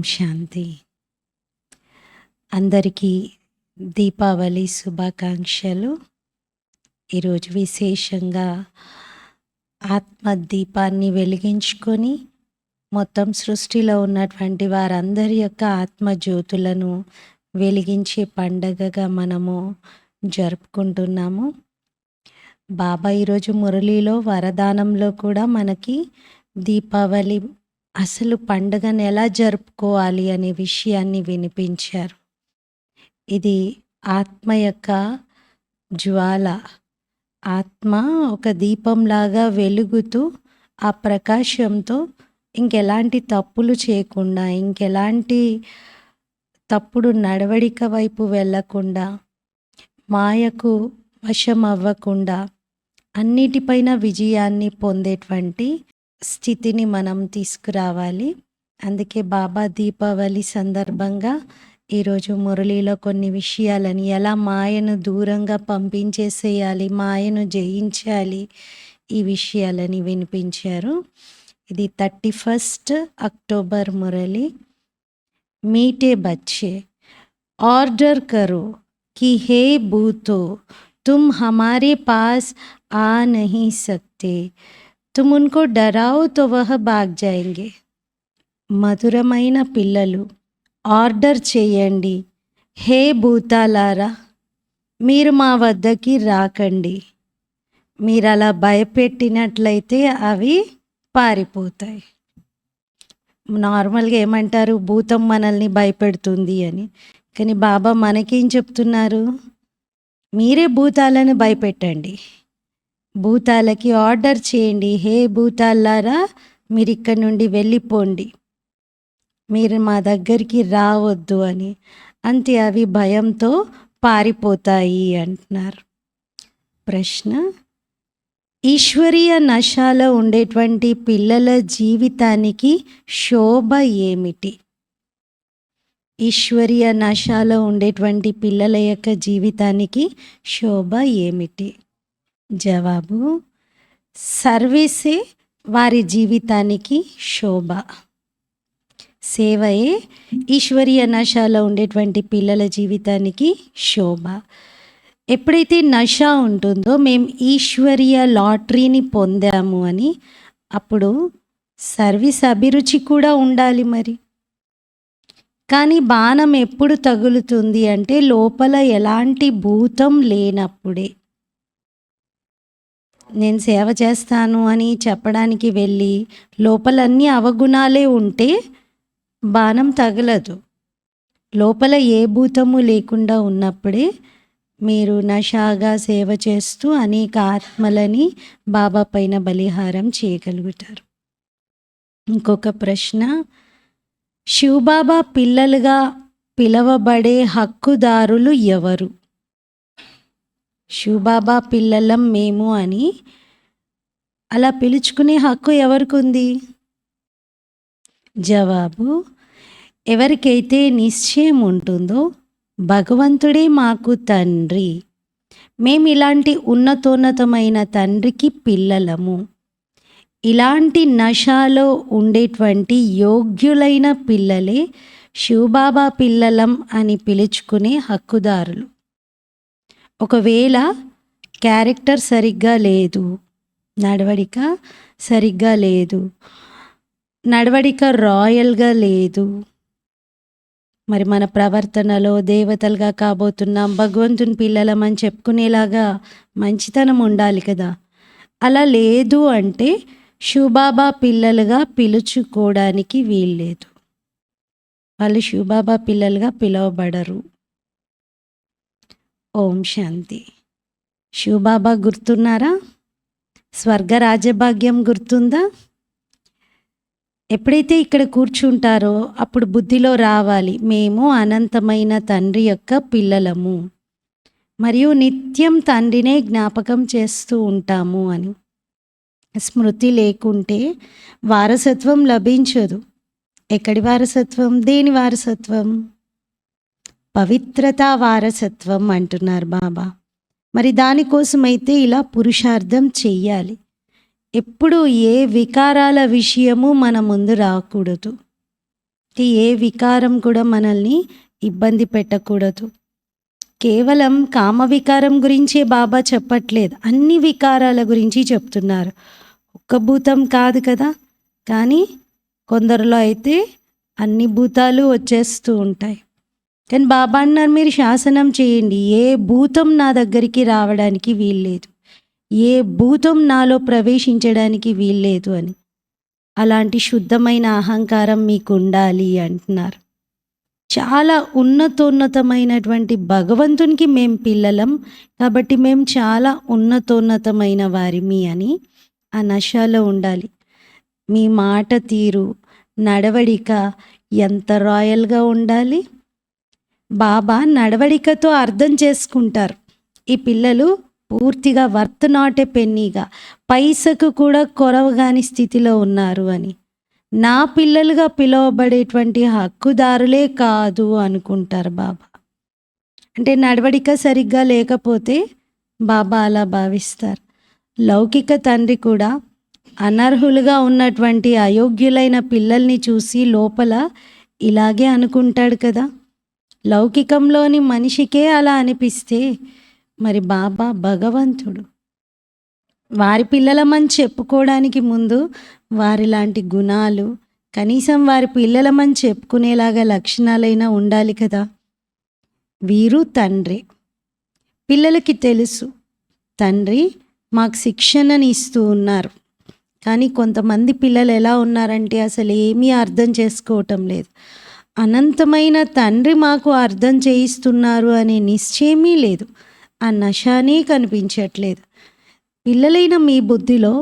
శాంతి. అందరికీ దీపావళి శుభాకాంక్షలు. ఈరోజు విశేషంగా ఆత్మదీపాన్ని వెలిగించుకొని మొత్తం సృష్టిలో ఉన్నటువంటి వారందరి యొక్క ఆత్మజ్యోతులను వెలిగించే పండగగా మనము జరుపుకుంటున్నాము. బాబా ఈరోజు మురళీలో వరదానంలో కూడా మనకి దీపావళి అసలు పండుగను ఎలా జరుపుకోవాలి అనే విషయాన్ని వినిపించారు. ఇది ఆత్మ యొక్క జ్వాల. ఆత్మ ఒక దీపంలాగా వెలుగుతూ ఆ ప్రకాశంతో ఇంకెలాంటి తప్పులు చేయకుండా, ఇంకెలాంటి తప్పుడు నడవడిక వైపు వెళ్ళకుండా, మాయకు వశం అవ్వకుండా అన్నిటిపైన విజయాన్ని పొందేటువంటి స్థితిని మనం తీసుకురావాలి. అందుకే బాబా దీపావళి సందర్భంగా ఈరోజు మురళీలో కొన్ని విషయాలని ఎలా మాయను దూరంగా పంపించేసేయాలి, మాయను జయించాలి, ఈ విషయాలని వినిపించారు. ఇది 31 అక్టోబర్ మురళి. मीठे बच्चे ऑर्डर करो कि हे भूतो तुम हमारे पास आ नहीं सकते, तुम उनको डराओ तो वह भाग जाएंगे. మధురమైన పిల్లలు ఆర్డర్ చేయండి, హే భూతాలారా మీరు మా వద్దకి రాకండి. మీరు అలా భయపెట్టినట్లయితే అవి పారిపోతాయి. నార్మల్గా ఏమంటారు, భూతం మనల్ని భయపెడుతుంది అని. కానీ బాబా మనకేం చెప్తున్నారు, మీరే భూతాలను భయపెట్టండి. భూతాలకి ఆర్డర్ చేయండి, హే భూతాలారా మీరు ఇక్కడి నుండి వెళ్ళిపోండి, మీరు మా దగ్గరికి రావద్దు అని. అంతే, అవి భయంతో పారిపోతాయి అంటున్నారు. ప్రశ్న: ఈశ్వరీయ నశాలో ఉండేటువంటి పిల్లల జీవితానికి శోభ ఏమిటి? ఈశ్వరీయ నశాలో ఉండేటువంటి పిల్లల యొక్క జీవితానికి శోభ ఏమిటి? జవాబు: సర్వీసే వారి జీవితానికి శోభ. సేవయే ఈశ్వరీయ నశాలో ఉండేటువంటి పిల్లల జీవితానికి శోభ. ఎప్పుడైతే నష ఉంటుందో, మేము ఈశ్వరీయ లాటరీని పొందాము అని, అప్పుడు సర్వీస్ అభిరుచి కూడా ఉండాలి మరి. కానీ బాణం ఎప్పుడు తగులుతుంది అంటే లోపల ఎలాంటి భూతం లేనప్పుడే. నేను సేవ చేస్తాను అని చెప్పడానికి వెళ్ళి లోపలన్నీ అవగుణాలే ఉంటే బాణం తగలదు. లోపల ఏ భూతము లేకుండా ఉన్నప్పుడే మీరు నషాగా సేవ చేస్తూ అనేక ఆత్మలని బాబా పైన బలిహారం చేయగలుగుతారు. ఇంకొక ప్రశ్న: శివబాబా పిల్లలుగా పిలవబడే హక్కుదారులు ఎవరు? శివబాబా పిల్లలం మేము అని అలా పిలుచుకునే హక్కు ఎవరికి ఉంది? జవాబు: ఎవరికైతే నిశ్చయం ఉంటుందో, భగవంతుడే మాకు తండ్రి, మేము ఇలాంటి ఉన్నతోన్నతమైన తండ్రికి పిల్లలము, ఇలాంటి నషాలో ఉండేటువంటి యోగ్యులైన పిల్లలే శివబాబా పిల్లలం అని పిలుచుకునే హక్కుదారులు. ఒకవేళ క్యారెక్టర్ సరిగ్గా లేదు, నడవడిక సరిగ్గా లేదు, నడవడిక రాయల్గా లేదు, మరి మన ప్రవర్తనలో దేవతలుగా కాబోతున్నాం, భగవంతుని పిల్లలం అని చెప్పుకునేలాగా మంచితనం ఉండాలి కదా. అలా లేదు అంటే శివబాబా పిల్లలుగా పిలుచుకోవడానికి వీల్లేదు. వాళ్ళు శివబాబా పిల్లలుగా పిలువబడరు. ఓం శాంతి. శివబాబా గుర్తున్నారా? స్వర్గ రాజభాగ్యం గుర్తుందా? ఎప్పుడైతే ఇక్కడ కూర్చుంటారో అప్పుడు బుద్ధిలో రావాలి, మేము అనంతమైన తండ్రి యొక్క పిల్లలము మరియు నిత్యం తండ్రినే జ్ఞాపకం చేస్తూ ఉంటాము అని. స్మృతి లేకుంటే వారసత్వం లభించదు. ఎక్కడి వారసత్వం? దేని వారసత్వం? పవిత్రతా వారసత్వం అంటున్నారు బాబా. మరి దానికోసమైతే ఇలా పురుషార్థం చెయ్యాలి. ఎప్పుడు ఏ వికారాల విషయము మన ముందు రాకూడదు. ఏ వికారం కూడా మనల్ని ఇబ్బంది పెట్టకూడదు. కేవలం కామ వికారం గురించే బాబా చెప్పట్లేదు. అన్ని వికారాల గురించి చెప్తున్నారు. ఒక్క భూతం కాదు కదా! కానీ కొందరిలో అయితే అన్ని భూతాలు వచ్చేస్తూ ఉంటాయి. కానీ బాబా అన్నారు, మీరు శాసనం చేయండి. ఏ భూతం నా దగ్గరికి రావడానికి వీల్లేదు. ఏ భూతం నాలో ప్రవేశించడానికి వీల్లేదు అని. అలాంటి శుద్ధమైన అహంకారం మీకు ఉండాలి అంటున్నారు. చాలా ఉన్నతోన్నతమైనటువంటి భగవంతునికి మేము పిల్లలం, కాబట్టి మేము చాలా ఉన్నతోన్నతమైన వారిమి అని ఆ నశలో ఉండాలి. మీ మాట తీరు, నడవడిక ఎంత రాయల్గా ఉండాలి. బాబా నడవడికతో అర్థం చేసుకుంటారు. ఈ పిల్లలు పూర్తిగా వర్త్ నాట్ ఏ పెన్నీగా, పైసకు కూడా కొరవగాని స్థితిలో ఉన్నారు అని. నా పిల్లలుగా పిలువబడేటువంటి హక్కుదారులే కాదు అనుకుంటారు బాబా. అంటే నడవడిక సరిగ్గా లేకపోతే బాబా అలా భావిస్తారు. లౌకిక తండ్రి కూడా అనర్హులుగా ఉన్నటువంటి అయోగ్యులైన పిల్లల్ని చూసి లోపల ఇలాగే అనుకుంటాడు కదా. లౌకికంలోని మనిషికే అలా అనిపిస్తే మరి బాబా భగవంతుడు. వారి పిల్లలమని చెప్పుకోవడానికి ముందు వారిలాంటి గుణాలు, కనీసం వారి పిల్లలమని చెప్పుకునేలాగా లక్షణాలైనా ఉండాలి కదా. వీరు తండ్రి. పిల్లలకి తెలుసు తండ్రి మాకు శిక్షణని ఇస్తూ ఉన్నారు. కానీ కొంతమంది పిల్లలు ఎలా ఉన్నారంటే అసలు ఏమీ అర్థం చేసుకోవటం లేదు. అనంతమైన తండ్రి మాకు అర్థం చేయిస్తున్నారు అనే నిశ్చయమీ లేదు. ఆ నశానే కనిపించట్లేదు. పిల్లలైన మీ బుద్ధిలో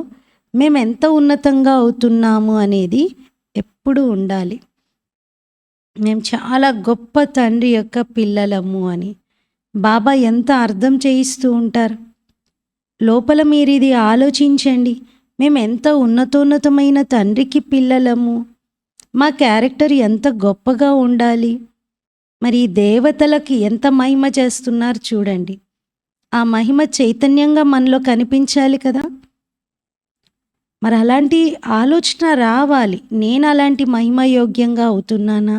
మేము ఎంత ఉన్నతంగా అవుతున్నాము అనేది ఎప్పుడు ఉండాలి. మేము చాలా గొప్ప తండ్రి యొక్క పిల్లలము అని బాబా ఎంత అర్థం చేయిస్తూ ఉంటారు. లోపల మీరు ఇది ఆలోచించండి. మేము ఎంత ఉన్నతోన్నతమైన తండ్రికి పిల్లలము. మా క్యారెక్టర్ ఎంత గొప్పగా ఉండాలి. మరి ఈ దేవతలకి ఎంత మహిమ చేస్తున్నారు చూడండి. ఆ మహిమ చైతన్యంగా మనలో కనిపించాలి కదా. మరి అలాంటి ఆలోచన రావాలి. నేను అలాంటి మహిమయోగ్యంగా అవుతున్నానా?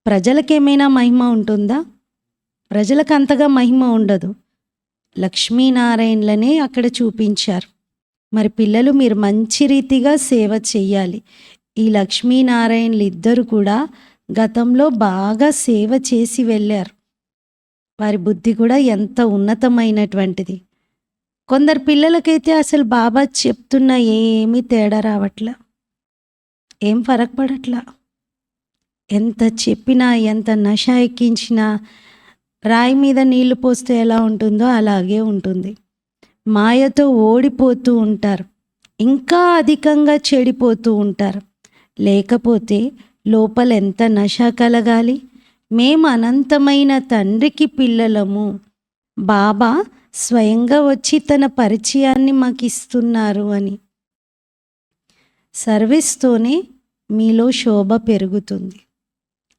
ప్రజలకేమైనా మహిమ ఉంటుందా? ప్రజలకు అంతగా మహిమ ఉండదు. లక్ష్మీనారాయణలనే అక్కడ చూపించారు. మరి పిల్లలు మీరు మంచి రీతిగా సేవ చెయ్యాలి. ఈ లక్ష్మీనారాయణలు ఇద్దరు కూడా గతంలో బాగా సేవ చేసి వెళ్ళారు. వారి బుద్ధి కూడా ఎంత ఉన్నతమైనటువంటిది. కొందరు పిల్లలకైతే అసలు బాబా చెప్తున్నా ఏమీ తేడా రావట్లా, ఏం ఫరక్ పడట్లా. ఎంత చెప్పినా, ఎంత నష ఎక్కించినా, రాయి మీద నీళ్లు పోస్తే ఎలా ఉంటుందో అలాగే ఉంటుంది. మాయతో ఓడిపోతూ ఉంటారు, ఇంకా అధికంగా చెడిపోతూ ఉంటారు. లేకపోతే లోపల ఎంత నష కలగాలి. మేము అనంతమైన తండ్రికి పిల్లలము. బాబా స్వయంగా వచ్చి తన పరిచయాన్ని మాకు ఇస్తున్నారు అని. సర్వీస్తోనే మీలో శోభ పెరుగుతుంది.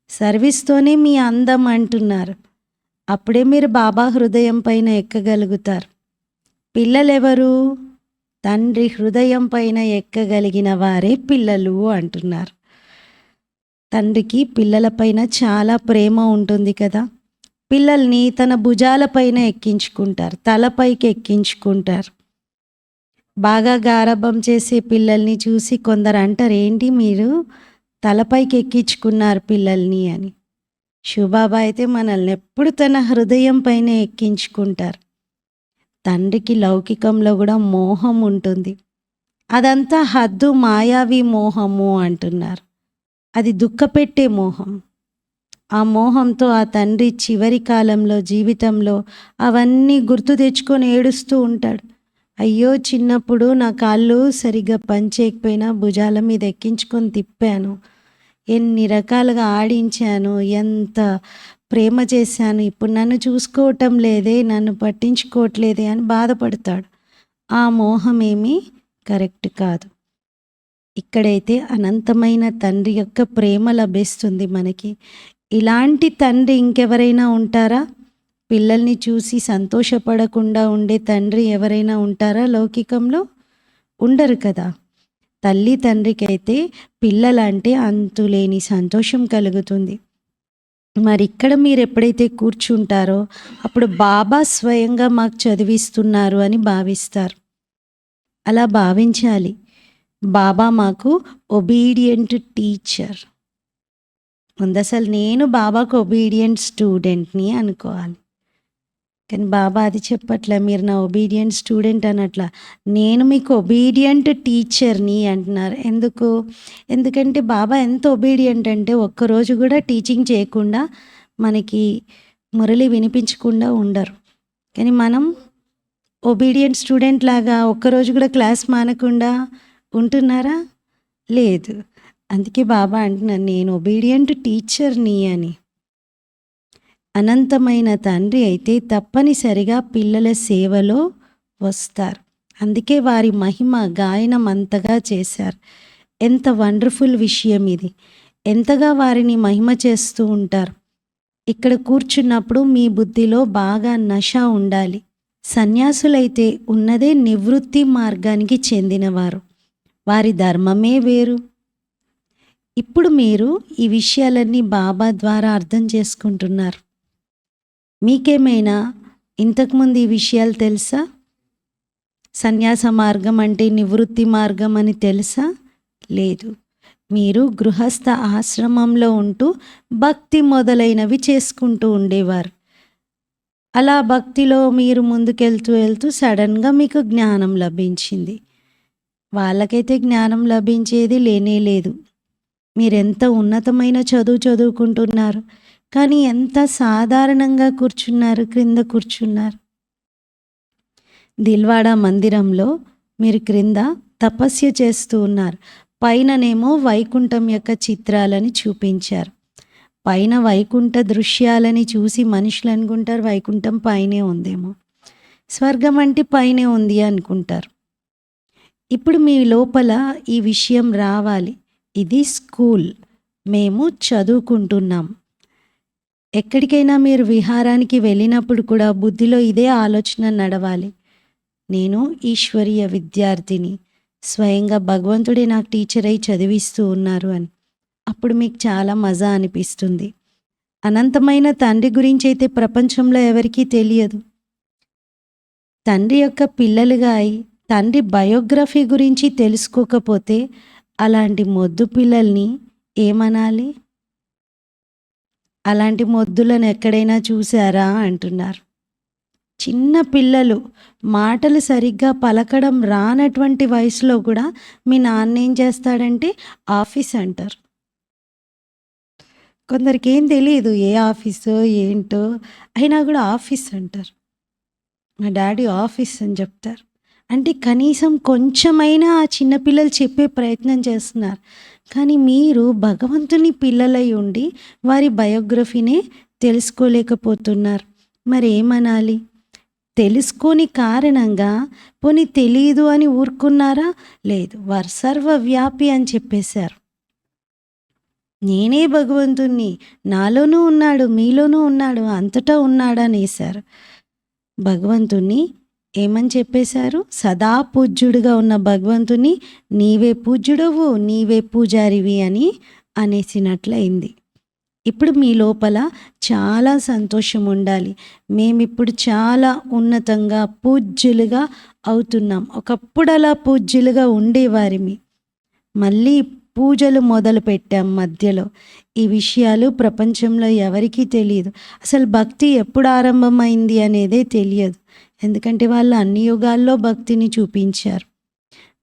సర్వీస్తోనే మీ అందం అంటున్నారు. అప్పుడే మీరు బాబా హృదయం పైన ఎక్కగలుగుతారు. పిల్లలెవరు? తండ్రి హృదయం పైన ఎక్కగలిగిన వారే పిల్లలు అంటున్నారు. తండ్రికి పిల్లలపైన చాలా ప్రేమ ఉంటుంది కదా. పిల్లల్ని తన భుజాలపైన ఎక్కించుకుంటారు, తలపైకి ఎక్కించుకుంటారు. బాగా గారాబం చేసే పిల్లల్ని చూసి కొందరు అంటారు, ఏంటి మీరు తలపైకి ఎక్కించుకున్నారు పిల్లల్ని అని. శివబాబా అయితే మనల్ని ఎప్పుడు తన హృదయం పైన ఎక్కించుకుంటారు. తండ్రికి లౌకికంలో కూడా మోహం ఉంటుంది. అదంతా హద్దు మాయావి మోహము అంటున్నారు. అది దుఃఖపెట్టే మోహం. ఆ మోహంతో ఆ తండ్రి చివరి కాలంలో జీవితంలో అవన్నీ గుర్తు తెచ్చుకొని ఏడుస్తూ ఉంటాడు. అయ్యో, చిన్నప్పుడు నా కాళ్ళు సరిగ్గా పనిచేయకపోయినా భుజాల మీద ఎక్కించుకొని తిప్పాను, ఎన్ని రకాలుగా ఆడించాను, ఎంత ప్రేమ చేశాను, ఇప్పుడు నన్ను చూసుకోవటం లేదే, నన్ను పట్టించుకోవట్లేదే అని బాధపడతాడు. ఆ మోహం ఏమీ కరెక్ట్ కాదు. ఇక్కడైతే అనంతమైన తండ్రి యొక్క ప్రేమ లభిస్తుంది మనకి. ఇలాంటి తండ్రి ఇంకెవరైనా ఉంటారా? పిల్లల్ని చూసి సంతోషపడకుండా ఉండే తండ్రి ఎవరైనా ఉంటారా లౌకికంలో? ఉండరు కదా. తల్లి తండ్రికైతే పిల్లలంటే అంతులేని సంతోషం కలుగుతుంది. మరి ఇక్కడ మీరు ఎప్పుడైతే కూర్చుంటారో అప్పుడు బాబా స్వయంగా మాకు చదివిస్తున్నారు అని భావిస్తారు. అలా భావించాలి. బాబా మాకు ఒబీడియంట్ టీచర్. ముందసలు నేను బాబాకు ఒబీడియంట్ స్టూడెంట్ని అనుకోవాలి. కానీ బాబా అది చెప్పట్లే, మీరు నా ఒబీడియంట్ స్టూడెంట్ అనట్లా, నేను మీకు ఒబీడియంట్ టీచర్ని అంటున్నారు. ఎందుకంటే బాబా ఎంత ఒబీడియంట్ అంటే ఒక్కరోజు కూడా టీచింగ్ చేయకుండా మనకి మురళి వినిపించకుండా ఉండరు. కానీ మనం ఒబీడియంట్ స్టూడెంట్ లాగా ఒక్కరోజు కూడా క్లాస్ మానకుండా ఉంటున్నారా? లేదు. అందుకే బాబా అంటున్నాను, నేను ఒబీడియంట్ టీచర్ని అని. అనంతమైన తండ్రి అయితే తప్పనిసరిగా పిల్లల సేవలో వస్తారు. అందుకే వారి మహిమ గాయనం అంతగా చేశారు. ఎంత వండర్ఫుల్ విషయం ఇది! ఎంతగా వారిని మహిమ చేస్తూ ఉంటారు. ఇక్కడ కూర్చున్నప్పుడు మీ బుద్ధిలో బాగా నష ఉండాలి. సన్యాసులైతే ఉన్నదే నివృత్తి మార్గానికి చెందినవారు. వారి ధర్మమే వేరు. ఇప్పుడు మీరు ఈ విషయాలన్నీ బాబా ద్వారా అర్థం చేసుకుంటున్నారు. మీకేమైనా ఇంతకుముందు ఈ విషయాలు తెలుసా? సన్యాస మార్గం అంటే నివృత్తి మార్గం అని తెలుసా? లేదు. మీరు గృహస్థ ఆశ్రమంలో ఉంటూ భక్తి మొదలైనవి చేసుకుంటూ ఉండేవారు. అలా భక్తిలో మీరు ముందుకెళ్తూ సడన్గా మీకు జ్ఞానం లభించింది. వాళ్ళకైతే జ్ఞానం లభించేది లేనే లేదు. మీరెంత ఉన్నతమైన చదువుకుంటున్నారు, కానీ ఎంత సాధారణంగా కూర్చున్నారు, క్రింద కూర్చున్నారు. దిల్వాడా మందిరంలో మీరు క్రింద తపస్య చేస్తూ ఉన్నారు. పైననేమో వైకుంఠం యొక్క చిత్రాలని చూపించారు. పైన వైకుంఠ దృశ్యాలని చూసి మనుషులు అనుకుంటారు వైకుంఠం పైనే ఉందేమో, స్వర్గం అంటే పైనే ఉంది అనుకుంటారు. ఇప్పుడు మీ లోపల ఈ విషయం రావాలి, ఇది స్కూల్, మేము చదువుకుంటున్నాం. ఎక్కడికైనా మీరు విహారానికి వెళ్ళినప్పుడు కూడా బుద్ధిలో ఇదే ఆలోచన నడవాలి, నేను ఈశ్వరీయ విద్యార్థిని, స్వయంగా భగవంతుడే నాకు టీచర్ అయి చదివిస్తూ ఉన్నారు అని. అప్పుడు మీకు చాలా మజా అనిపిస్తుంది. అనంతమైన తండ్రి గురించి అయితే ప్రపంచంలో ఎవరికీ తెలియదు. తండ్రి యొక్క పిల్లలుగా అయి తండ్రి బయోగ్రఫీ గురించి తెలుసుకోకపోతే అలాంటి మొద్దు పిల్లల్ని ఏమనాలి? అలాంటి మొద్దులను ఎక్కడైనా చూసారా అంటున్నారు. చిన్న పిల్లలు మాటలు సరిగ్గా పలకడం రానటువంటి వయసులో కూడా మీ నాన్న ఏం చేస్తాడంటే ఆఫీస్ అంటారు. కొందరికి ఏం తెలియదు ఏ ఆఫీసో ఏంటో, అయినా కూడా ఆఫీస్ అంటారు. మా డాడీ ఆఫీస్ అని చెప్తారు. అంటే కనీసం కొంచెమైనా ఆ చిన్నపిల్లలు చెప్పే ప్రయత్నం చేస్తున్నారు. కానీ మీరు భగవంతుని పిల్లలై ఉండి వారి బయోగ్రఫీనే తెలుసుకోలేకపోతున్నారు. మరి ఏమనాలి? తెలుసుకోని కారణంగా పోనీ తెలీదు అని ఊరుకున్నారా? లేదు, వారు సర్వవ్యాపి అని చెప్పేశారు. నేనే భగవంతుణ్ణి, నాలోనూ ఉన్నాడు, మీలోనూ ఉన్నాడు, అంతటా ఉన్నాడు అనేశారు. భగవంతుణ్ణి ఏమని చెప్పేశారు? సదా పూజ్యుడిగా ఉన్న భగవంతుని నీవే పూజ్యుడవు, నీవే పూజారివి అని అనేసినట్లయింది. ఇప్పుడు మీ లోపల చాలా సంతోషం ఉండాలి. మేమిప్పుడు చాలా ఉన్నతంగా పూజ్యులుగా అవుతున్నాం. ఒకప్పుడు అలా పూజ్యులుగా ఉండేవారిమి, మళ్ళీ పూజలు మొదలు పెట్టాం మధ్యలో. ఈ విషయాలు ప్రపంచంలో ఎవరికీ తెలియదు. అసలు భక్తి ఎప్పుడు ఆరంభమైంది అనేదే తెలియదు. ఎందుకంటే వాళ్ళు అన్ని యుగాల్లో భక్తిని చూపించారు.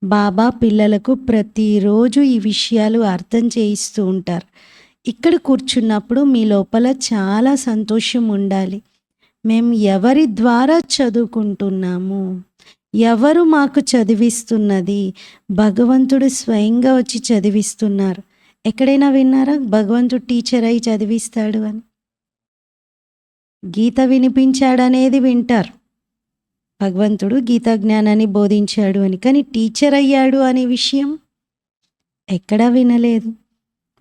బాబా పిల్లలకు ప్రతిరోజు ఈ విషయాలు అర్థం చేయిస్తూ ఉంటారు. ఇక్కడ కూర్చున్నప్పుడు మీ లోపల చాలా సంతోషం ఉండాలి. మేము ఎవరి ద్వారా చదువుకుంటున్నాము, ఎవరు మాకు చదివిస్తున్నది? భగవంతుడు స్వయంగా వచ్చి చదివిస్తున్నారు. ఎక్కడైనా విన్నారా భగవంతుడు టీచర్ అయి చదివిస్తాడు అని? గీత వినిపించాడనేది వింటారు, భగవంతుడు గీతా జ్ఞానాన్ని బోధించాడు అని. కానీ టీచర్ అయ్యాడు అనే విషయం ఎక్కడా వినలేదు.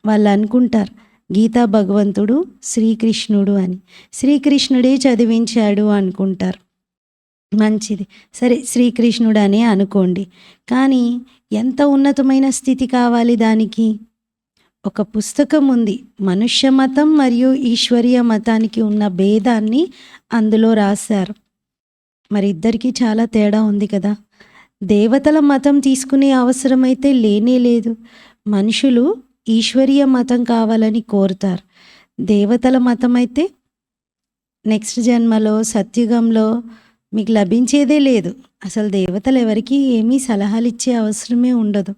వాళ్ళు అనుకుంటారు గీతా భగవంతుడు శ్రీకృష్ణుడు అని, శ్రీకృష్ణుడే చదివించాడు అనుకుంటారు. మంచిది. సరే శ్రీకృష్ణుడనే అనుకోండి. కానీ ఎంత ఉన్నతమైన స్థితి కావాలి దానికి? ఒక పుస్తకం ఉంది. మనుష్య మతం మరియు ఈశ్వరీయ మతానికి ఉన్న భేదాన్ని అందులో రాశారు. మరి ఇద్దరికీ చాలా తేడా ఉంది కదా! దేవతల మతం తీసుకునే అవసరమైతే లేనే లేదు. మనుషులు ఈశ్వరీయ మతం కావాలని కోరుతారు. దేవతల మతం అయితే నెక్స్ట్ జన్మలో, సత్యుగంలో మీకు లభించేదే లేదు. అసలు దేవతలు ఎవరికీ ఏమీ సలహాలిచ్చే అవసరమే ఉండదు.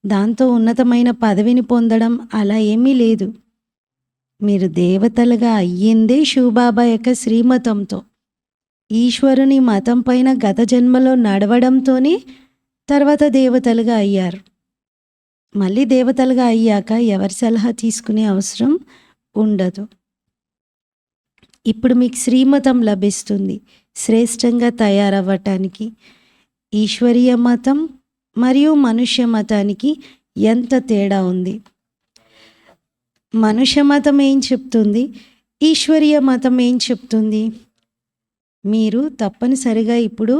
దాంతో ఉన్నతమైన పదవిని పొందడం అలా ఏమీ లేదు. మీరు దేవతలుగా అయ్యిందే శివబాబా యొక్క శ్రీమతంతో. ఈశ్వరుని మతం పైన గత జన్మలో నడవడంతోనే తర్వాత దేవతలుగా అయ్యారు. మళ్ళీ దేవతలుగా అయ్యాక ఎవరి సలహా తీసుకునే అవసరం ఉండదు. ఇప్పుడు మీకు శ్రీమతం లభిస్తుంది శ్రేష్టంగా తయారవ్వటానికి. ఈశ్వరీయ మతం మరియు మనుష్య మతానికి ఎంత తేడా ఉంది. మనుష్య మతం ఏం చెప్తుంది, ఈశ్వరీయ మతం ఏం చెప్తుంది? మీరు తప్పనిసరిగా ఇప్పుడు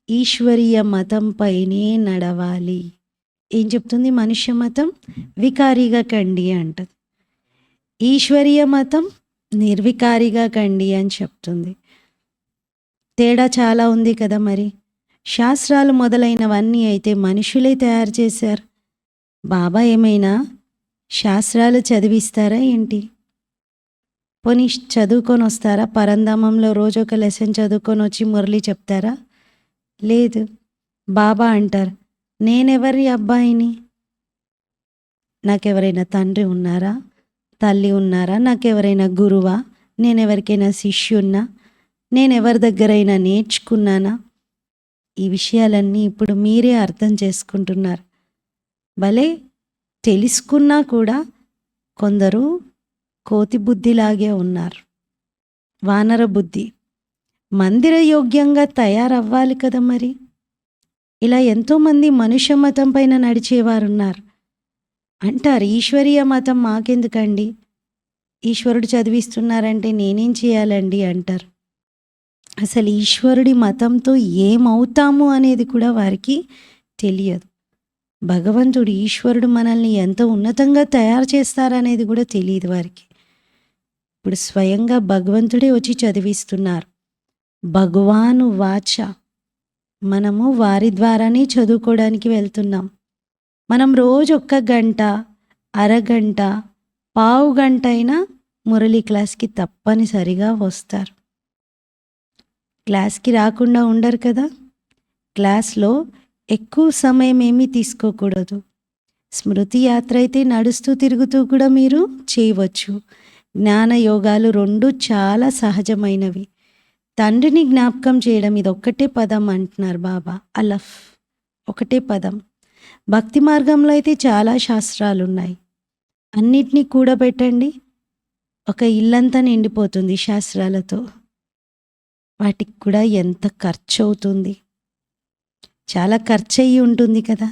ఈశ్వరీయ మతం పైనే నడవాలి. ఏం చెప్తుంది మనుష్య మతం? వికారిగా కండి అంటది. ఈశ్వరీయ మతం నిర్వికారిగా కండి అని చెప్తుంది. తేడా చాలా ఉంది కదా మరి. శాస్త్రాలు మొదలైనవన్నీ అయితే మనుషులే తయారు చేశారు. బాబా ఏమైనా శాస్త్రాలు చదివిస్తారా ఏంటి? పోనీ చదువుకొని వస్తారా? పరంధామంలో రోజు ఒక లెసన్ చదువుకొని వచ్చి మురళి చెప్తారా? లేదు. బాబా అంటారు, నేనెవరి అబ్బాయిని? నాకెవరైనా తండ్రి ఉన్నారా? తల్లి ఉన్నారా? నాకెవరైనా గురువా? నేనెవరికైనా శిష్యున్నా? నేనెవరి దగ్గరైనా నేర్చుకున్నానా? ఈ విషయాలన్నీ ఇప్పుడు మీరే అర్థం చేసుకుంటున్నారు. భలే తెలుసుకున్నా కూడా కొందరు కోతి బుద్ధిలాగే ఉన్నారు. వానర బుద్ధి. మందిర యోగ్యంగా తయారవ్వాలి కదా మరి. ఇలా ఎంతోమంది మనుష్య మతం పైన నడిచేవారున్నారు. అంటారు ఈశ్వరీయ మతం మాకెందుకండి, ఈశ్వరుడు చదివిస్తున్నారంటే నేనేం చేయాలండి అంటారు. అసలు ఈశ్వరుడి మతంతో ఏమవుతాము అనేది కూడా వారికి తెలియదు. భగవంతుడు ఈశ్వరుడు మనల్ని ఎంత ఉన్నతంగా తయారు చేస్తారనేది కూడా తెలియదు వారికి. ఇప్పుడు స్వయంగా భగవంతుడే వచ్చి చదివిస్తున్నారు. భగవాను వాచ. మనము వారి ద్వారానే చదువుకోవడానికి వెళ్తున్నాం. మనం రోజు 1 గంట, అరగంట, పావు గంట అయినా మురళీ క్లాస్కి తప్పనిసరిగా వస్తారు. క్లాస్కి రాకుండా ఉండరు కదా. క్లాస్లో ఎక్కువ సమయం ఏమీ తీసుకోకూడదు. స్మృతి యాత్ర అయితే నడుస్తూ తిరుగుతూ కూడా మీరు చేయవచ్చు. జ్ఞాన యోగాలు 2 చాలా సహజమైనవి. తండ్రిని జ్ఞాపకం చేయడం ఇది ఒక్కటే పదం అంటున్నారు బాబా. అలఫ్ ఒకటే పదం. భక్తి మార్గంలో అయితే చాలా శాస్త్రాలు ఉన్నాయి. అన్నిటినీ కూడబెట్టండి, ఒక ఇల్లంతా నిండిపోతుంది శాస్త్రాలతో. వాటికి కూడా ఎంత ఖర్చు అవుతుంది, చాలా ఖర్చు అయ్యి ఉంటుంది కదా.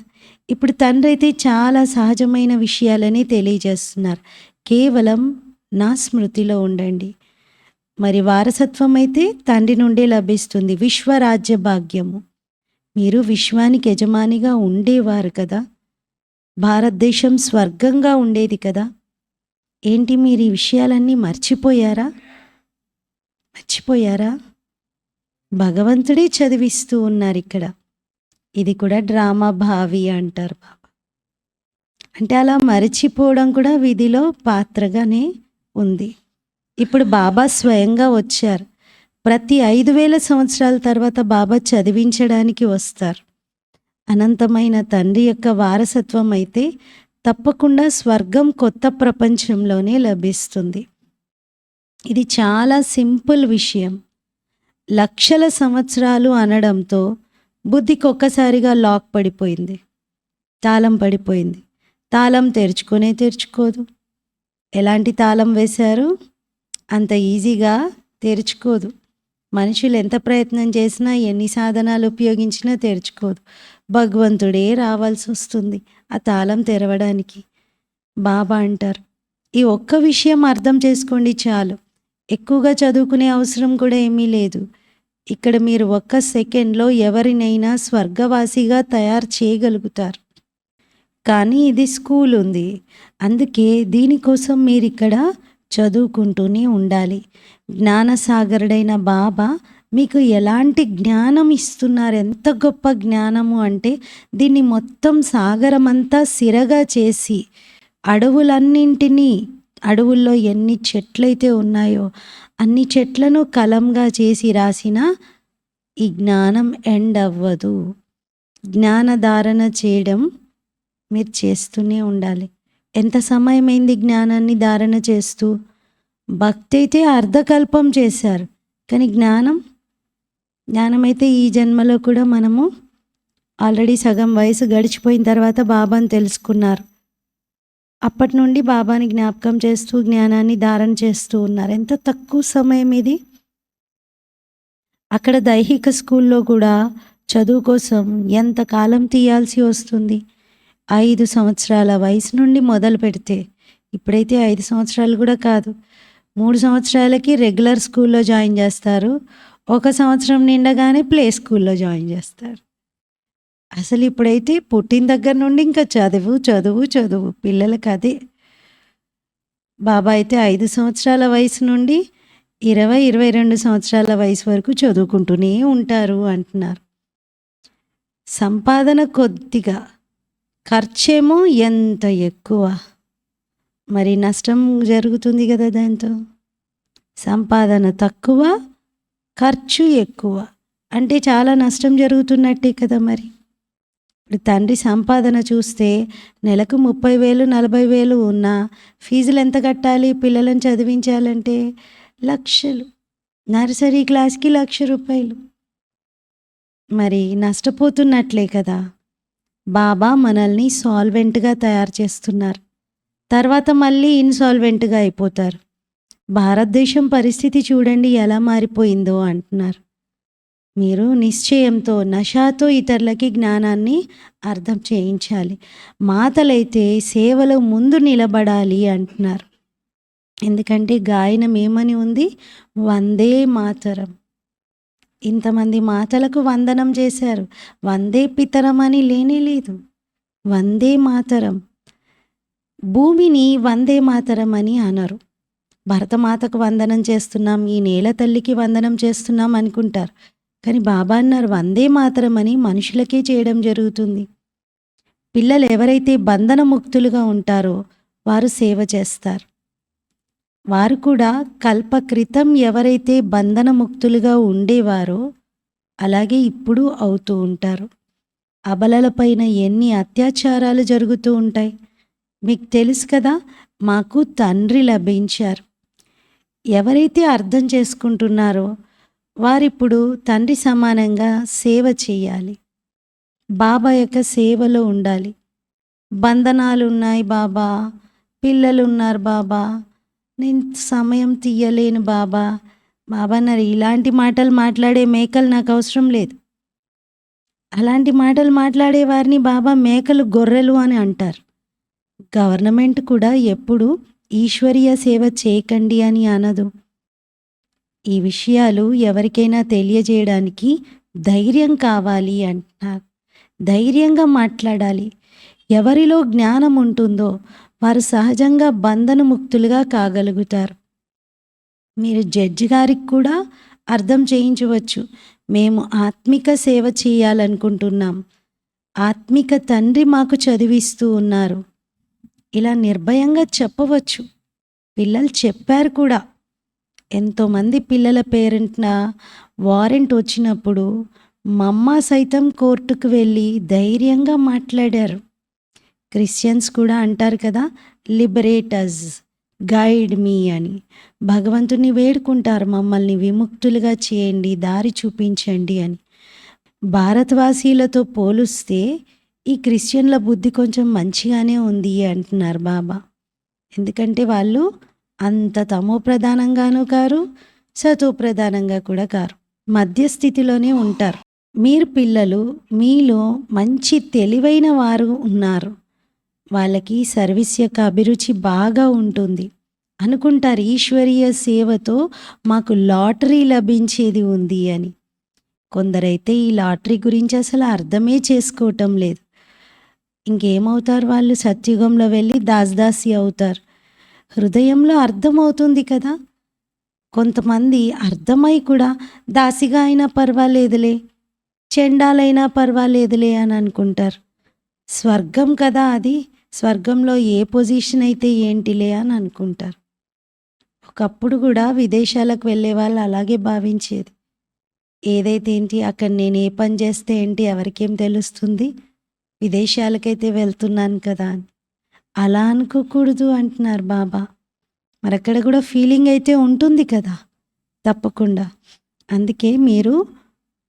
ఇప్పుడు తండ్రి అయితే చాలా సహజమైన విషయాలని తెలియజేస్తున్నారు. కేవలం నా స్మృతిలో ఉండండి. మరి వారసత్వం అయితే తండ్రి నుండే లభిస్తుంది. విశ్వరాజ్య భాగ్యము. మీరు విశ్వానికి యజమానిగా ఉండేవారు కదా. భారతదేశం స్వర్గంగా ఉండేది కదా. ఏంటి మీరు ఈ విషయాలన్నీ మర్చిపోయారా? భగవంతుడే చదివిస్తూ ఉన్నారు ఇక్కడ. ఇది కూడా డ్రామా భావి అంటారు బాబా. అంటే అలా మరచిపోవడం కూడా విధిలో పాత్రగానే ఉంది. ఇప్పుడు బాబా స్వయంగా వచ్చారు. ప్రతి 5000 సంవత్సరాల తర్వాత బాబా చదివించడానికి వస్తారు. అనంతమైన తండ్రి యొక్క వారసత్వం అయితే తప్పకుండా స్వర్గం కొత్త ప్రపంచంలోనే లభిస్తుంది. ఇది చాలా సింపుల్ విషయం. లక్షల సంవత్సరాలు అనడంతో బుద్ధికి ఒక్కసారిగా లాక్ పడిపోయింది, తాళం పడిపోయింది. తాళం తెరుచుకోదు. ఎలాంటి తాళం వేశారు? అంత ఈజీగా తెరుచుకోదు. మనుషులు ఎంత ప్రయత్నం చేసినా, ఎన్ని సాధనాలు ఉపయోగించినా తెరుచుకోదు. భగవంతుడే రావాల్సి వస్తుంది ఆ తాళం తెరవడానికి. బాబా అంటారు, ఈ ఒక్క విషయం అర్థం చేసుకోండి చాలు. ఎక్కువగా చదువుకునే అవసరం కూడా ఏమీ లేదు. ఇక్కడ మీరు ఒక్క సెకండ్‌లో ఎవరినైనా స్వర్గవాసిగా తయారు చేయగలుగుతారు. కానీ ఇది స్కూల్ ఉంది. అందుకే దీనికోసం మీరిక్కడ చదువుకుంటూనే ఉండాలి. జ్ఞానసాగరుడైన బాబా మీకు ఎలాంటి జ్ఞానం ఇస్తున్నారు, ఎంత గొప్ప జ్ఞానము అంటే దీన్ని మొత్తం సాగరమంతా సిరగా చేసి అడవులన్నింటినీ, అడవుల్లో ఎన్ని చెట్లయితే ఉన్నాయో అన్ని చెట్లను కలంగా చేసి రాసిన ఈ జ్ఞానం ఎండ్ అవ్వదు. జ్ఞానధారణ చేయడం మీరు చేస్తూనే ఉండాలి. ఎంత సమయమైంది జ్ఞానాన్ని ధారణ చేస్తూ? భక్తి అయితే అర్ధకల్పం చేశారు, కానీ జ్ఞానమైతే ఈ జన్మలో కూడా మనము ఆల్రెడీ సగం వయసు గడిచిపోయిన తర్వాత బాబాని తెలుసుకున్నారు. అప్పటి నుండి బాబాని జ్ఞాపకం చేస్తూ జ్ఞానాన్ని ధారణ చేస్తూ ఉన్నారు. ఎంత తక్కువ సమయం ఇది. అక్కడ దైహిక స్కూల్లో కూడా చదువు కోసం ఎంత కాలం తీయాల్సి వస్తుంది. 5 సంవత్సరాల వయసు నుండి మొదలు పెడితే, ఇప్పుడైతే 5 సంవత్సరాలు కూడా కాదు, 3 సంవత్సరాలకి రెగ్యులర్ స్కూల్లో జాయిన్ చేస్తారు. 1 సంవత్సరం నిండగానే ప్లే స్కూల్లో జాయిన్ చేస్తారు. అసలు ఇప్పుడైతే పుట్టిన దగ్గర నుండి ఇంకా చదువు చదువు చదువు పిల్లలకి అదే. బాబా అయితే 5 సంవత్సరాల వయసు నుండి 20-22 సంవత్సరాల వయసు వరకు చదువుకుంటూనే ఉంటారు అంటున్నారు. సంపాదన కొద్దిగా, ఖర్చేమో ఎంత ఎక్కువ, మరి నష్టం జరుగుతుంది కదా దాంతో. సంపాదన తక్కువ, ఖర్చు ఎక్కువ అంటే చాలా నష్టం జరుగుతున్నట్టే కదా. మరి ఇప్పుడు తండ్రి సంపాదన చూస్తే నెలకు 30,000 40,000 ఉన్నా ఫీజులు ఎంత కట్టాలి? పిల్లలను చదివించాలంటే లక్షలు. నర్సరీ క్లాస్కి ₹1,00,000. మరి నష్టపోతున్నట్లే కదా. బాబా మనల్ని సాల్వెంట్గా తయారు చేస్తున్నారు, తర్వాత మళ్ళీ ఇన్సాల్వెంట్గా అయిపోతారు. భారతదేశం పరిస్థితి చూడండి ఎలా మారిపోయిందో అంటున్నారు. మీరు నిశ్చయంతో, నషాతో ఇతరులకి జ్ఞానాన్ని అర్థం చేయించాలి. మాతలైతే సేవలో ముందు నిలబడాలి అంటున్నారు. ఎందుకంటే గాయనం ఏమని ఉంది? వందే మాతరం. ఇంతమంది మాతలకు వందనం చేశారు, వందే పితరం అని లేనే లేదు. వందే మాతరం. భూమిని వందే మాతరం అని అనరు. భరతమాతకు వందనం చేస్తున్నాం, ఈ నేల తల్లికి వందనం చేస్తున్నాం అనుకుంటారు. కానీ బాబా అన్నారు వందే మాతరం అని మనుషులకే చేయడం జరుగుతుంది. పిల్లలు ఎవరైతే బంధన ముక్తులుగా ఉంటారో వారు సేవ చేస్తారు. వారు కూడా కల్పక్రితం ఎవరైతే బంధన ముక్తులుగా ఉండేవారో అలాగే ఇప్పుడు అవుతూ ఉంటారు. అబలలపైన ఎన్ని అత్యాచారాలు జరుగుతూ ఉంటాయి మీకు తెలుసు కదా. మాకు తండ్రి లభించారు. ఎవరైతే అర్థం చేసుకుంటున్నారో వారిప్పుడు తండ్రి సమానంగా సేవ చేయాలి, బాబా యొక్క సేవలో ఉండాలి. బంధనాలు ఉన్నాయి బాబా, పిల్లలు ఉన్నారు బాబా, నేను సమయం తీయలేను బాబా. బాబా అన్నారు ఇలాంటి మాటలు మాట్లాడే మేకలు నాకు అవసరం లేదు. అలాంటి మాటలు మాట్లాడే వారిని బాబా మేకలు, గొర్రెలు అని అంటారు. గవర్నమెంట్ కూడా ఎప్పుడు ఈశ్వరీయ సేవ చేయకండి అని అనదు. ఈ విషయాలు ఎవరికైనా తెలియజేయడానికి ధైర్యం కావాలి అంటున్నారు. ధైర్యంగా మాట్లాడాలి. ఎవరిలో జ్ఞానం ఉంటుందో వారు సహజంగా బంధనముక్తులుగా కాగలుగుతారు. మీరు జడ్జి గారికి కూడా అర్థం చేయించవచ్చు. మేము ఆత్మిక సేవ చేయాలనుకుంటున్నాం, ఆత్మిక తండ్రి మాకు చదివిస్తూ ఉన్నారు, ఇలా నిర్భయంగా చెప్పవచ్చు. పిల్లలు చెప్పారు కూడా. ఎంతోమంది పిల్లల పేరెంట్న వారెంట్ వచ్చినప్పుడు మమ్మ సైతం కోర్టుకు వెళ్ళి ధైర్యంగా మాట్లాడారు. క్రిస్టియన్స్ కూడా అంటారు కదా, లిబరేట్ అస్, గైడ్ మీ అని. భగవంతుని వేడుకుంటారు, మమ్మల్ని విముక్తులుగా చేయండి, దారి చూపించండి అని. భారతవాసీలతో పోలిస్తే ఈ క్రిస్టియన్ల బుద్ధి కొంచెం మంచిగానే ఉంది అంటున్నారు బాబా. ఎందుకంటే వాళ్ళు అంత తమో ప్రధానంగానూ కారు, సతో ప్రధానంగా కూడా కారు, మధ్యస్థితిలోనే ఉంటారు. మీరు పిల్లలు, మీలో మంచి తెలివైన వారు ఉన్నారు, వాళ్ళకి సర్వీస్ యొక్క అభిరుచి బాగా ఉంటుంది అనుకుంటారు. ఈశ్వరీయ సేవతో మాకు లాటరీ లభించేది ఉంది అని. కొందరైతే ఈ లాటరీ గురించి అసలు అర్థమే చేసుకోవటం లేదు. ఇంకేమవుతారు వాళ్ళు? సత్యుగంలో వెళ్ళి దాసదాసి అవుతారు. హృదయంలో అర్థమవుతుంది కదా! కొంతమంది అర్థమై కూడా దాసిగా అయినా పర్వాలేదులే, చెండాలైనా పర్వాలేదులే అని అనుకుంటారు. స్వర్గం కదా అది, స్వర్గంలో ఏ పొజిషన్ అయితే ఏంటిలే అని అనుకుంటారు. ఒకప్పుడు కూడా విదేశాలకు వెళ్ళే వాళ్ళు అలాగే భావించేది. ఏదైతే ఏంటి, అక్కడ నేను ఏ పని చేస్తే ఏంటి, ఎవరికేం తెలుస్తుంది, విదేశాలకైతే వెళ్తున్నాను కదా అని. అలా అనుకోకూడదు అంటున్నారు బాబా. మరక్కడ కూడా ఫీలింగ్ అయితే ఉంటుంది కదా, తప్పకుండా. అందుకే మీరు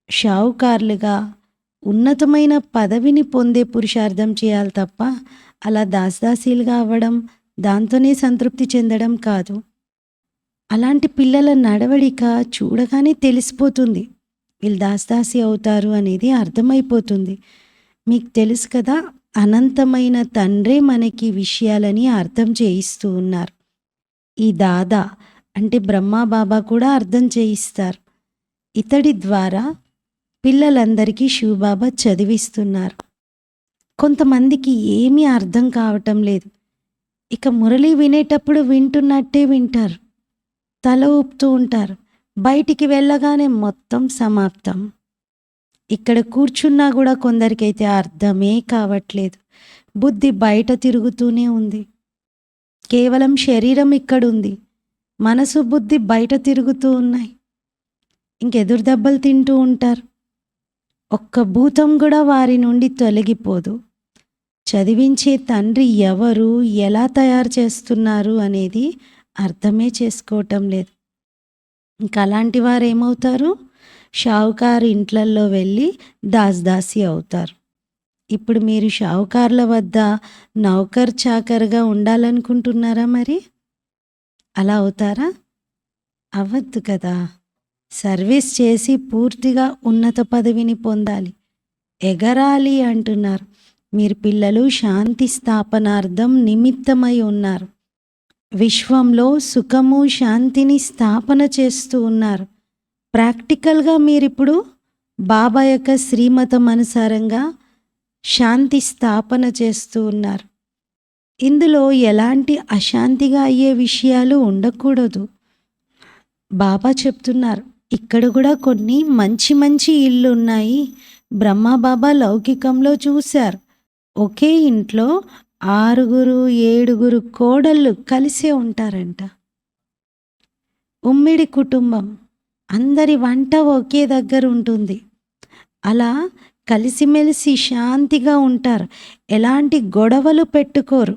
షావుకారులుగా ఉన్నతమైన పదవిని పొందే పురుషార్థం చేయాలి తప్ప అలా దాసదాసీలుగా అవ్వడం, దాంతోనే సంతృప్తి చెందడం కాదు. అలాంటి పిల్లల నడవడిక చూడగానే తెలిసిపోతుంది, వీళ్ళు దాసదాసి అవుతారు అనేది అర్థమైపోతుంది. మీకు తెలుసు కదా, అనంతమైన తండ్రే మనకి విషయాలని అర్థం చేయిస్తూ ఉన్నారు. ఈ దాదా అంటే బ్రహ్మా బాబా కూడా అర్థం చేయిస్తారు. ఇతడి ద్వారా పిల్లలందరికీ శివబాబా చదివిస్తున్నారు. కొంతమందికి ఏమీ అర్థం కావటం లేదు. ఇక మురళి వినేటప్పుడు వింటున్నట్టే వింటారు, తల ఊపుతూ ఉంటారు. బయటికి వెళ్ళగానే మొత్తం సమాప్తం. ఇక్కడ కూర్చున్నా కూడా కొందరికైతే అర్థమే కావట్లేదు. బుద్ధి బయట తిరుగుతూనే ఉంది. కేవలం శరీరం ఇక్కడుంది, మనసు బుద్ధి బయట తిరుగుతూ ఉన్నాయి. ఇంకెదురు దెబ్బలు తింటూ ఉంటారు. ఒక్క భూతం కూడా వారి నుండి తొలగిపోదు. చదివించే తండ్రి ఎవరు, ఎలా తయారు చేస్తున్నారు అనేది అర్థమే చేసుకోవటం లేదు. ఇంకా అలాంటి వారు ఏమవుతారు? షావుకారు ఇంట్లల్లో వెళ్ళి దాసదాసి అవుతారు. ఇప్పుడు మీరు షావుకార్ల వద్ద నౌకర్ చాకర్గా ఉండాలనుకుంటున్నారా? మరి అలా అవుతారా? అవ్వద్దు కదా. సర్వీస్ చేసి పూర్తిగా ఉన్నత పదవిని పొందాలి, ఎగరాలి అంటున్నారు. మీరు పిల్లలు శాంతి స్థాపనార్థం నిమిత్తమై ఉన్నారు. విశ్వంలో సుఖము శాంతిని స్థాపన చేస్తూ ఉన్నారు. ప్రాక్టికల్గా మీరిప్పుడు బాబా యొక్క శ్రీమతం అనుసారంగా శాంతి స్థాపన చేస్తూ ఉన్నారు. ఇందులో ఎలాంటి అశాంతిగా అయ్యే విషయాలు ఉండకూడదు. బాబా చెప్తున్నారు, ఇక్కడ కూడా కొన్ని మంచి మంచి ఇళ్ళు ఉన్నాయి. బ్రహ్మా బాబా లౌకికంలో చూశారు, ఒకే ఇంట్లో 6, 7 కోడళ్ళు కలిసే ఉంటారంట. ఉమ్మిడి కుటుంబం, అందరి వంట ఒకే దగ్గర ఉంటుంది. అలా కలిసిమెలిసి శాంతిగా ఉంటారు, ఎలాంటి గొడవలు పెట్టుకోరు.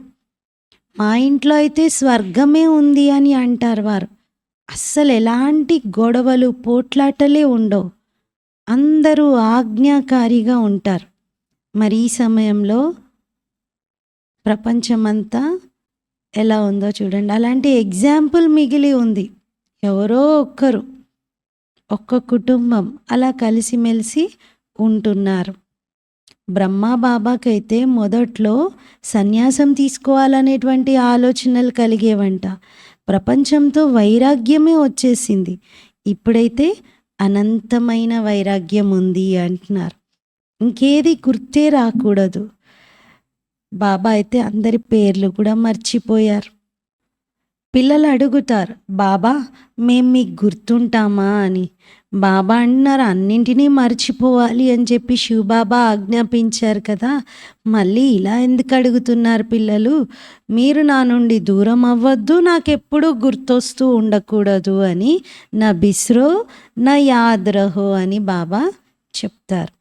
మా ఇంట్లో అయితే స్వర్గమే ఉంది అని అంటారు వారు. అస్సలు ఎలాంటి గొడవలు పోట్లాటలే ఉండవు, అందరూ ఆజ్ఞాకారిగా ఉంటారు. మరి ఈ సమయంలో ప్రపంచమంతా ఎలా ఉందో చూడండి. అలాంటి ఎగ్జాంపుల్ మిగిలి ఉంది. ఎవరో ఒక్క కుటుంబం అలా కలిసిమెలిసి ఉంటున్నారు. బ్రహ్మా బాబాకైతే మొదట్లో సన్యాసం తీసుకోవాలనేటువంటి ఆలోచనలు కలిగేవంట. ప్రపంచంతో వైరాగ్యమే వచ్చేసింది. ఇప్పుడైతే అనంతమైన వైరాగ్యం ఉంది అంటున్నారు. ఇంకేది గుర్తే రాకూడదు. బాబా అయితే అందరి పేర్లు కూడా మర్చిపోయారు. పిల్లలు అడుగుతారు, బాబా మేము మీకు గుర్తుంటామా అని. బాబా అంటున్నారు, అన్నింటినీ మర్చిపోవాలి అని చెప్పి శివబాబా ఆజ్ఞాపించారు కదా, మళ్ళీ ఇలా ఎందుకు అడుగుతున్నారు పిల్లలు? మీరు నా నుండి దూరం అవ్వద్దు, నాకెప్పుడూ గుర్తొస్తూ ఉండకూడదు అని నా బిస్రో నా యాద్ రహో అని బాబా చెప్తారు.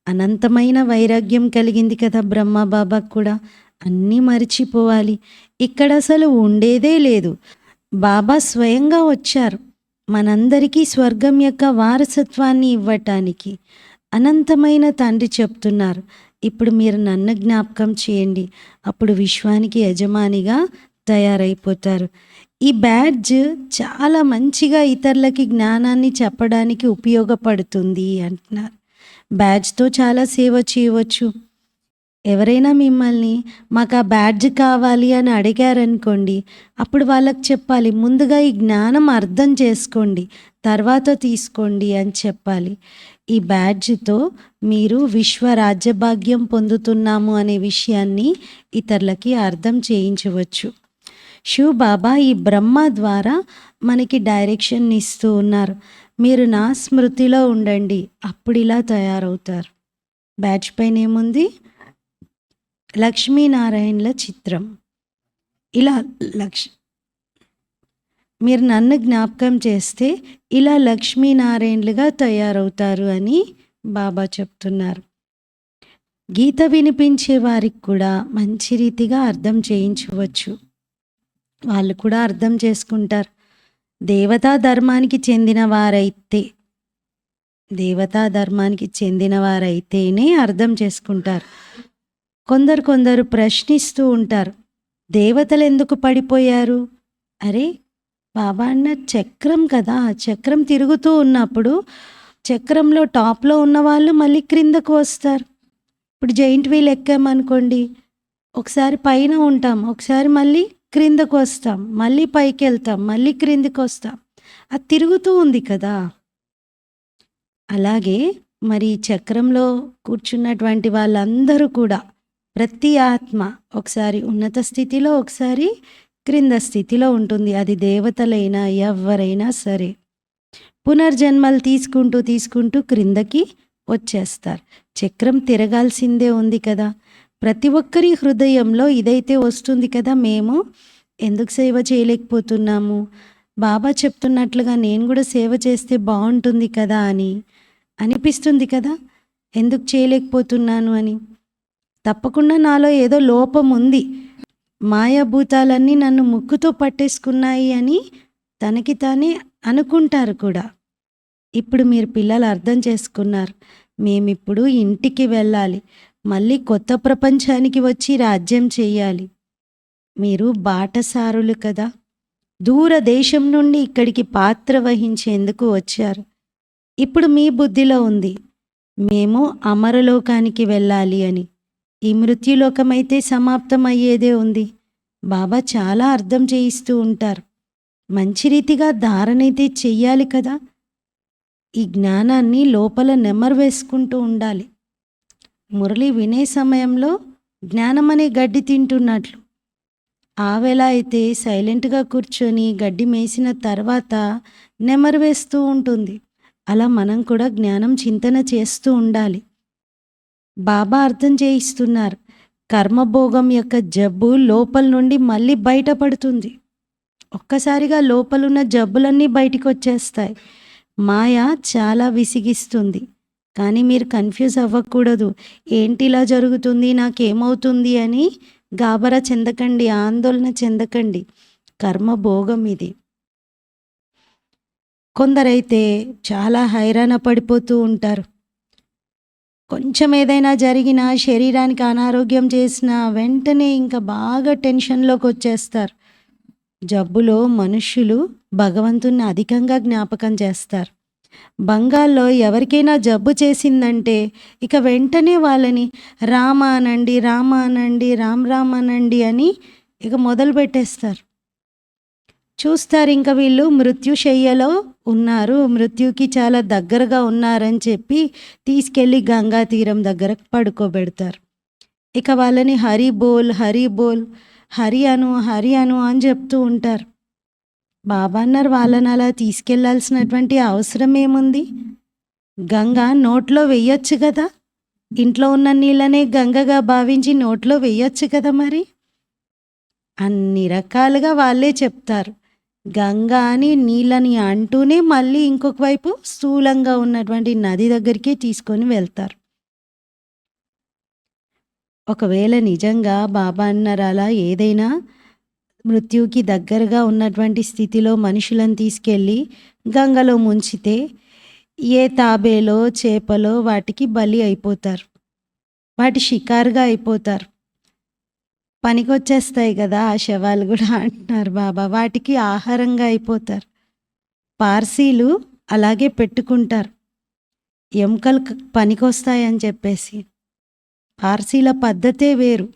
అనంతమైన వైరాగ్యం కలిగింది కదా బ్రహ్మ బాబాకు కూడా. అన్నీ మర్చిపోవాలి, ఇక్కడ అసలు ఉండేదే లేదు. బాబా స్వయంగా వచ్చారు మనందరికీ స్వర్గం యొక్క వారసత్వాన్ని ఇవ్వటానికి. అనంతమైన తండ్రి చెప్తున్నారు, ఇప్పుడు మీరు నన్ను జ్ఞాపకం చేయండి, అప్పుడు విశ్వానికి యజమానిగా తయారైపోతారు. ఈ బ్యాడ్జ్ చాలా మంచిగా ఇతరులకి జ్ఞానాన్ని చెప్పడానికి ఉపయోగపడుతుంది అంటున్నారు. బ్యాడ్జ్తో చాలా సేవ చేయవచ్చు. ఎవరైనా మిమ్మల్ని మాకు ఆ బ్యాడ్జ్ కావాలి అని అడిగారనుకోండి, అప్పుడు వాళ్ళకి చెప్పాలి, ముందుగా ఈ జ్ఞానం అర్థం చేసుకోండి, తర్వాత తీసుకోండి అని చెప్పాలి. ఈ బ్యాడ్జ్‌తో మీరు విశ్వ రాజ్యభాగ్యం పొందుతున్నాము అనే విషయాన్ని ఇతరులకి అర్థం చేయించవచ్చు. శివ్ బాబా ఈ బ్రహ్మ ద్వారా మనకి డైరెక్షన్ ఇస్తూ ఉన్నారు. మీరు నా స్మృతిలో ఉండండి, అప్పుడు ఇలా తయారవుతారు. బ్యాడ్జ్ పైన ఏముంది? లక్ష్మీనారాయణల చిత్రం. ఇలా మీరు నన్ను జ్ఞాపకం చేస్తే ఇలా లక్ష్మీనారాయణలుగా తయారవుతారు అని బాబా చెప్తున్నారు. గీత వినిపించే వారికి కూడా మంచి రీతిగా అర్థం చేయించవచ్చు. వాళ్ళు కూడా అర్థం చేసుకుంటారు. దేవతా ధర్మానికి చెందిన వారైతేనే అర్థం చేసుకుంటారు. కొందరు ప్రశ్నిస్తూ ఉంటారు, దేవతలు ఎందుకు పడిపోయారు? అరే బాబా అన్న చక్రం కదా, చక్రం తిరుగుతూ ఉన్నప్పుడు చక్రంలో టాప్లో ఉన్న వాళ్ళు మళ్ళీ క్రిందకు వస్తారు. ఇప్పుడు జైంట్ వీల్ ఎక్కామనుకోండి, ఒకసారి పైన ఉంటాం, ఒకసారి మళ్ళీ క్రిందకు వస్తాం, మళ్ళీ పైకి వెళ్తాం, మళ్ళీ క్రిందికి వస్తాం. అది తిరుగుతూ ఉంది కదా. అలాగే మరి చక్రంలో కూర్చున్నటువంటి వాళ్ళందరూ కూడా ప్రతి ఆత్మ ఒకసారి ఉన్నత స్థితిలో, ఒకసారి క్రింద స్థితిలో ఉంటుంది. అది దేవతలైనా ఎవరైనా సరే పునర్జన్మలు తీసుకుంటూ క్రిందకి వచ్చేస్తారు. చక్రం తిరగాల్సిందే ఉంది కదా. ప్రతి ఒక్కరి హృదయంలో ఇదైతే వస్తుంది కదా, మేము ఎందుకు సేవ చేయలేకపోతున్నాము, బాబా చెప్తున్నట్లుగా నేను కూడా సేవ చేస్తే బాగుంటుంది కదా అని అనిపిస్తుంది కదా, ఎందుకు చేయలేకపోతున్నాను అని. తప్పకుండా నాలో ఏదో లోపం ఉంది, మాయాభూతాలన్నీ నన్ను ముక్కుతో పట్టేసుకున్నాయి అని తనకి తానే అనుకుంటారు కూడా. ఇప్పుడు మీరు పిల్లలు అర్థం చేసుకున్నారు, మేమిప్పుడు ఇంటికి వెళ్ళాలి, మళ్ళీ కొత్త ప్రపంచానికి వచ్చి రాజ్యం చేయాలి. మీరు బాటసారులు కదా, దూర దేశం నుండి ఇక్కడికి పాత్ర వహించేందుకు వచ్చారు. ఇప్పుడు మీ బుద్ధిలో ఉంది, మేము అమరలోకానికి వెళ్ళాలి అని. ఈ మృత్యులోకమైతే సమాప్తం అయ్యేదే ఉంది. బాబా చాలా అర్థం చేయిస్తూ ఉంటారు. మంచి రీతిగా ధారణైతే చెయ్యాలి కదా. ఈ జ్ఞానాన్ని లోపల నెమరు వేసుకుంటూ ఉండాలి. మురళి వినే సమయంలో జ్ఞానం అనే గడ్డి తింటున్నట్లు, ఆవేళ అయితే సైలెంట్గా కూర్చొని గడ్డి మేసిన తర్వాత నెమరు వేస్తూ ఉంటుంది. అలా మనం కూడా జ్ఞానం చింతన చేస్తూ ఉండాలి. బాబా అర్థం చేయిస్తున్నారు, కర్మభోగం యొక్క జబ్బు లోపల నుండి మళ్ళీ బయటపడుతుంది. ఒక్కసారిగా లోపలున్న జబ్బులన్నీ బయటికి వచ్చేస్తాయి. మాయ చాలా విసిగిస్తుంది, కానీ మీరు కన్ఫ్యూజ్ అవ్వకూడదు. ఏంటి ఇలా జరుగుతుంది, నాకేమవుతుంది అని గాబరా చెందకండి, ఆందోళన చెందకండి. కర్మభోగం ఇది. కొందరైతే చాలా హైరాణ పడిపోతూ ఉంటారు. కొంచెం ఏదైనా జరిగినా, శరీరానికి అనారోగ్యం చేసినా వెంటనే ఇంకా బాగా టెన్షన్లోకి వచ్చేస్తారు. జబ్బులో మనుష్యులు భగవంతుణ్ణి అధికంగా జ్ఞాపకం చేస్తారు. బంగాల్లో ఎవరికైనా జబ్బు చేసిందంటే ఇక వెంటనే వాళ్ళని రామ అనండి, రామ అనండి, రామ్ రామ్ అనండి అని ఇక మొదలు పెట్టేస్తారు. చూస్తారు ఇంకా వీళ్ళు మృత్యుశయ్యలో ఉన్నారు, మృత్యుకి చాలా దగ్గరగా ఉన్నారని చెప్పి తీసుకెళ్ళి గంగా తీరం దగ్గర పడుకోబెడతారు. ఇక వాళ్ళని హరి బోల్ హరి బోల్, హరి అను హరి అను అని చెప్తూ ఉంటారు. బాబా అన్నారు, వాళ్ళని అలా తీసుకెళ్లాల్సినటువంటి అవసరం ఏముంది? గంగ నోట్లో వెయ్యొచ్చు కదా, ఇంట్లో ఉన్న నీళ్ళనే గంగగా భావించి నోట్లో వెయ్యొచ్చు కదా. మరి అన్ని రకాలుగా వాళ్ళే చెప్తారు. గంగా అని నీళ్ళని అంటూనే మళ్ళీ ఇంకొక వైపు స్థూలంగా ఉన్నటువంటి నది దగ్గరికి తీసుకొని వెళ్తారు. ఒకవేళ నిజంగా బాబా అన్నారు అలా ఏదైనా మృత్యువుకి దగ్గరగా ఉన్నటువంటి స్థితిలో మనుషులను తీసుకెళ్ళి గంగలో ముంచితే ఏ తాబేలో చేపలో వాటికి బలి అయిపోతారు, వాటి షికారుగా అయిపోతారు. పనికొచ్చేస్తాయి కదా ఆ శవాలు కూడా అంటున్నారు బాబా, వాటికి ఆహారంగా అయిపోతారు. పార్సీలు అలాగే పెట్టుకుంటారు, ఎముకలు పనికొస్తాయని చెప్పేసి. పార్సీల పద్ధతే వేరు.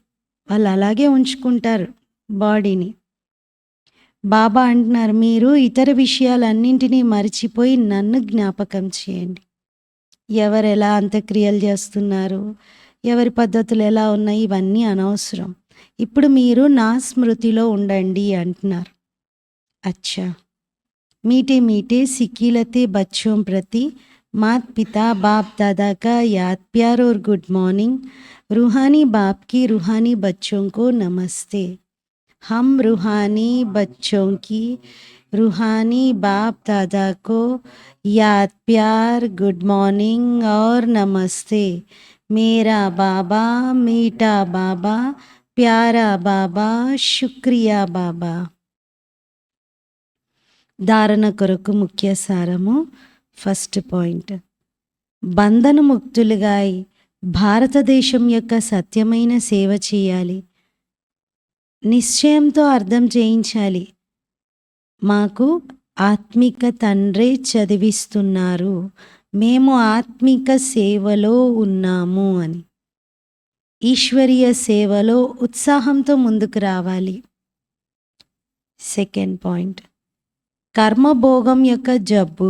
వాళ్ళు అలాగే ఉంచుకుంటారు బాడీని. బాబా అంటున్నారు, మీరు ఇతర విషయాలన్నింటినీ మరిచిపోయి నన్ను జ్ఞాపకం చేయండి. ఎవరెలా అంత్యక్రియలు చేస్తున్నారు, ఎవరి పద్ధతులు ఎలా ఉన్నాయి, ఇవన్నీ అనవసరం. ఇప్పుడు మీరు నా స్మృతిలో ఉండండి అంటున్నారు. అచ్చా, मीठे मीठे सिकीलते बच्चों प्रति मात पिता बाप दादा का याद प्यार और गुड मॉर्निंग. रूहानी बाप की रूहानी बच्चों को नमस्ते. हम रूहानी बच्चों की रूहानी बाप दादा को याद प्यार गुड मॉर्निंग और नमस्ते. मेरा बाबा मीठा बाबा प्यारा बाबा शुक्रिया बाबा. ధారణ కొరకు ముఖ్య సారము. ఫస్ట్ పాయింట్, బంధనముక్తులుగా భారతదేశం యొక్క సత్యమైన సేవ చేయాలి. నిశ్చయంతో అర్థం చేయించాలి, మాకు ఆత్మిక తండ్రే చదివిస్తున్నారు, మేము ఆత్మిక సేవలో ఉన్నాము అని. ఈశ్వరీయ సేవలో ఉత్సాహంతో ముందుకు రావాలి. సెకండ్ పాయింట్, కర్మభోగం యొక్క జబ్బు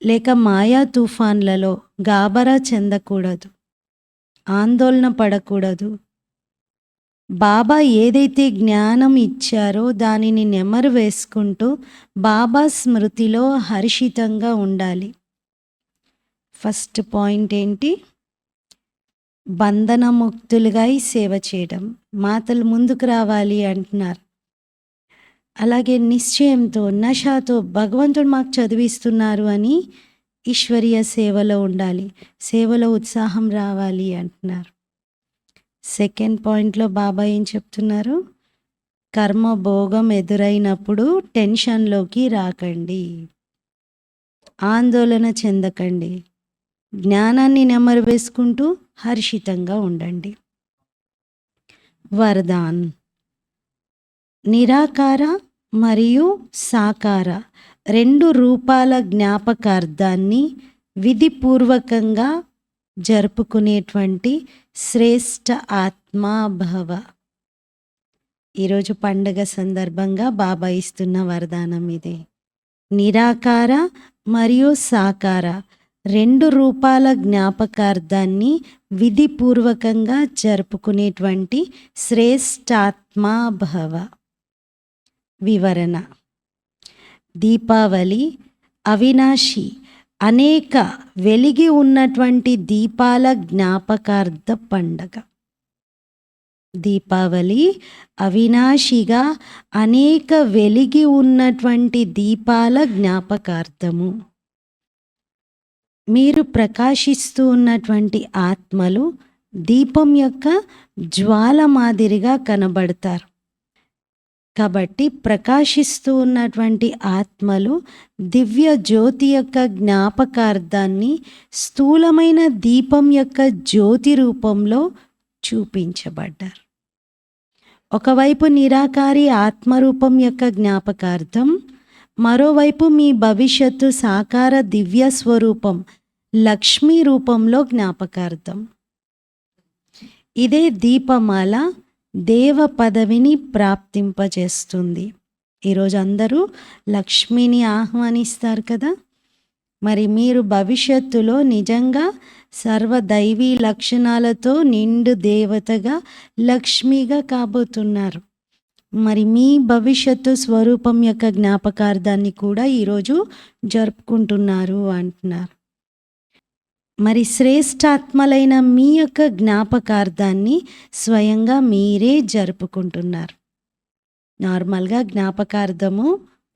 లేక మాయా తుఫాన్లలో గాబరా చెందకూడదు, ఆందోళన పడకూడదు. బాబా ఏదైతే జ్ఞానం ఇచ్చారో దానిని నెమరు వేసుకుంటూ బాబా స్మృతిలో హర్షితంగా ఉండాలి. ఫస్ట్ పాయింట్ ఏంటి? బంధనముక్తులుగా సేవ చేయడం. మాతలు ముందుకు రావాలి అంటున్నారు. అలాగే నిశ్చయంతో, నషాతో భగవంతుడు మాకు చదివిస్తున్నారు అని ఈశ్వరీయ సేవలో ఉండాలి, సేవలో ఉత్సాహం రావాలి అంటున్నారు. సెకండ్ పాయింట్లో బాబా ఏం చెప్తున్నారు? కర్మ భోగం ఎదురైనప్పుడు టెన్షన్లోకి రాకండి, ఆందోళన చెందకండి, జ్ఞానాన్ని నెమరు వేసుకుంటూ హర్షితంగా ఉండండి. వరదాన్, నిరాకార మరియు సాకార రెండు రూపాల జ్ఞాపకార్థాన్ని విధిపూర్వకంగా జరుపుకునేటువంటి శ్రేష్ఠ ఆత్మాభవ. ఈరోజు పండగ సందర్భంగా బాబా ఇస్తున్న వరదానం ఇదే. నిరాకార మరియు సాకార రెండు రూపాల జ్ఞాపకార్థాన్ని విధిపూర్వకంగా జరుపుకునేటువంటి శ్రేష్ఠాత్మాభవ. వివరణ: దీపావళి అవినాశి అనేక వెలిగి ఉన్నటువంటి దీపాల జ్ఞాపకార్థ పండగ. దీపావళి అవినాశిగా అనేక వెలిగి ఉన్నటువంటి దీపాల జ్ఞాపకార్థము. మీరు ప్రకాశిస్తూ ఉన్నటువంటి ఆత్మలు దీపం యొక్క జ్వాల మాదిరిగా కనబడతారు. కాబట్టి ప్రకాశిస్తూ ఉన్నటువంటి ఆత్మలు దివ్య జ్యోతి యొక్క జ్ఞాపకార్థాన్ని స్థూలమైన దీపం యొక్క జ్యోతి రూపంలో చూపించబడ్డారు. ఒకవైపు నిరాకారి ఆత్మరూపం యొక్క జ్ఞాపకార్థం, మరోవైపు మీ భవిష్యత్తు సాకార దివ్య స్వరూపం లక్ష్మీ రూపంలో జ్ఞాపకార్థం. ఇదే దీపమాల దేవ పదవిని ప్రాప్తింపజేస్తుంది. ఈరోజు అందరూ లక్ష్మిని ఆహ్వానిస్తారు కదా. మరి మీరు భవిష్యత్తులో నిజంగా సర్వదైవీ లక్షణాలతో నిండు దేవతగా లక్ష్మిగా కాబోతున్నారు. మరి మీ భవిష్యత్తు స్వరూపం యొక్క జ్ఞాపకార్థాన్ని కూడా ఈరోజు జరుపుకుంటున్నారు అంటున్నారు. మరి శ్రేష్ఠాత్మలైన మీ యొక్క జ్ఞాపకార్థాన్ని స్వయంగా మీరే జరుపుకుంటున్నారు. నార్మల్గా జ్ఞాపకార్థము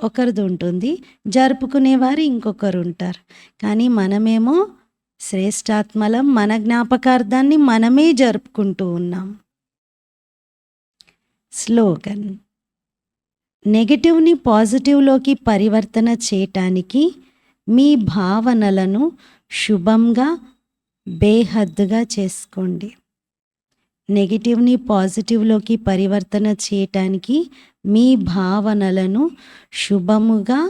ఒకరిది ఉంటుంది, జరుపుకునేవారు ఇంకొకరు ఉంటారు. కానీ మనమేమో శ్రేష్ఠాత్మలం, మన జ్ఞాపకార్థాన్ని మనమే జరుపుకుంటూ ఉన్నాం. స్లోగన్: నెగటివ్ని పాజిటివ్లోకి పరివర్తన చేయటానికి మీ భావనలను శుభంగా బేహద్దుగా చేసుకోండి. నెగిటివ్ని పాజిటివ్లోకి పరివర్తన చేయటానికి మీ భావనలను శుభముగా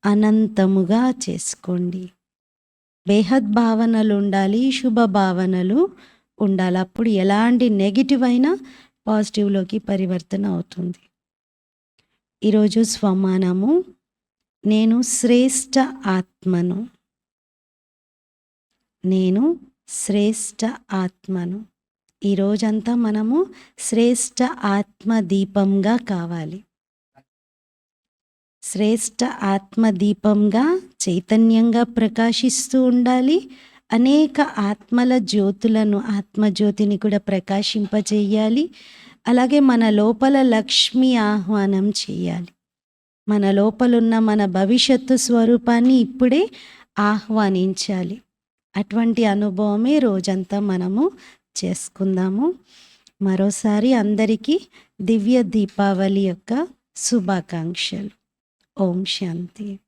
అనంతముగా చేసుకోండి. బేహద్ భావనలు ఉండాలి, శుభ భావనలు ఉండాలి. అప్పుడు ఎలాంటి నెగెటివ్ అయినా పాజిటివ్‌లోకి పరివర్తన అవుతుంది. ఈరోజు స్వమానము నేను శ్రేష్ఠ ఆత్మను. నేను శ్రేష్ఠ ఆత్మను. ఈ రోజంతా మనము శ్రేష్ఠ ఆత్మ దీపంగా కావాలి. శ్రేష్ఠ ఆత్మ దీపంగా చైతన్యంగా ప్రకాశిస్తూ ఉండాలి. అనేక ఆత్మల జ్యోతులను ఆత్మజ్యోతిని కూడా ప్రకాశింపజేయాలి. అలాగే మన లోపల లక్ష్మి ఆహ్వానం చేయాలి. మన లోపలున్న మన భవిష్యత్తు స్వరూపాన్ని ఇప్పుడే ఆహ్వానించాలి. అటువంటి అనుభవమే రోజంతా మనము చేసుకుందాము. మరోసారి అందరికీ దివ్య దీపావళి యొక్క శుభాకాంక్షలు. ఓం శాంతి.